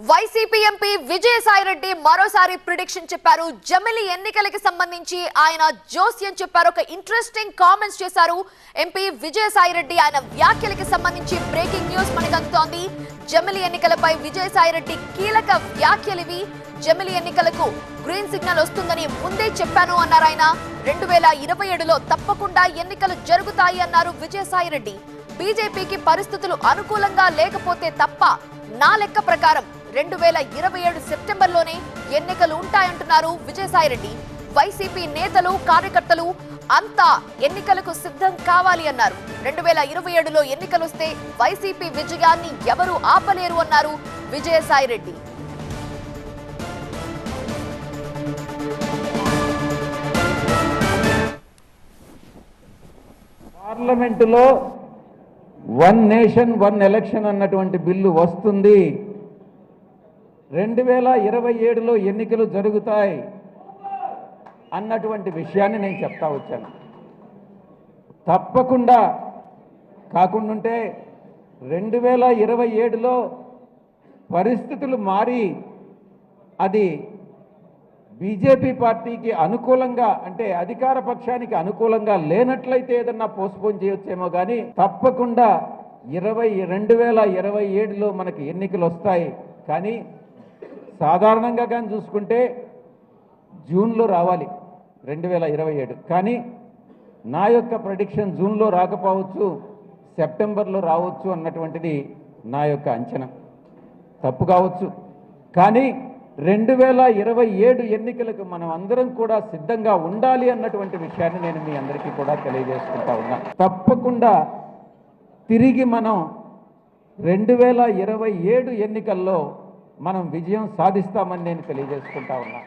YCP MP Vijayasai Reddy మరోసారి prediction చెప్పారు. జమిలి ఎన్నికలకు సంబంధించి ఆయన జోస్యం చెప్పారు. ఒక ఇంట్రెస్టింగ్ కామెంట్స్ చేశారు ఎంపీ విజయసాయిరెడ్డి. ఆయన వ్యాఖ్యలకు సంబంధించి బ్రేకింగ్ న్యూస్ మనకు అందుతోంది. జమిలి ఎన్నికలపై విజయసాయిరెడ్డి కీలక వ్యాఖ్యలివి. జమిలి ఎన్నికలకు గ్రీన్ సిగ్నల్ వస్తుందని ముందే చెప్పాను అన్నారు ఆయన. 2027లో తప్పకుండా ఎన్నికలు జరుగుతాయి అన్నారు విజయసాయిరెడ్డి. బీజేపీకి పరిస్థితులు అనుకూలంగా లేకపోతే తప్ప నా లెక్క ప్రకారం 2027 సెప్టెంబర్లోనే ఎన్నికలు ఉంటాయంటున్నారు విజయసాయిరెడ్డి. వైసీపీ నేతలు కార్యకర్తలు అంతా ఎన్నికలకు సిద్ధం కావాలి అన్నారు. 2027లో ఎన్నికలొస్తే వైసీపీ విజయాన్ని ఎవరు ఆపలేరు అన్నారు విజయసాయిరెడ్డి. పార్లమెంటులో వన్ నేషన్ వన్ ఎలక్షన్ అన్నటువంటి బిల్లు వస్తుంది. 2027లో ఎన్నికలు జరుగుతాయి అన్నటువంటి విషయాన్ని నేను చెప్తా వచ్చాను. తప్పకుండా కాకుండా 2027లో పరిస్థితులు మారి అది బీజేపీ పార్టీకి అనుకూలంగా అంటే అధికార పక్షానికి అనుకూలంగా లేనట్లయితే ఏదన్నా పోస్ట్పోన్ చేయొచ్చేమో కానీ తప్పకుండా 2027లో మనకి ఎన్నికలు వస్తాయి. కానీ సాధారణంగా కానీ చూసుకుంటే జూన్లో రావాలి 2027. కానీ నా యొక్క ప్రెడిక్షన్ జూన్లో రాకపోవచ్చు, సెప్టెంబర్లో రావచ్చు అన్నటువంటిది నా యొక్క అంచనా. తప్పు కావచ్చు, కానీ 2027 ఎన్నికలకు మనం అందరం కూడా సిద్ధంగా ఉండాలి అన్నటువంటి విషయాన్ని నేను మీ అందరికీ కూడా తెలియజేసుకుంటా ఉన్నా. తప్పకుండా తిరిగి మనం 2027 ఎన్నికల్లో మనం విజయం సాధిస్తామని నేను తెలియజేసుకుంటా ఉన్నా.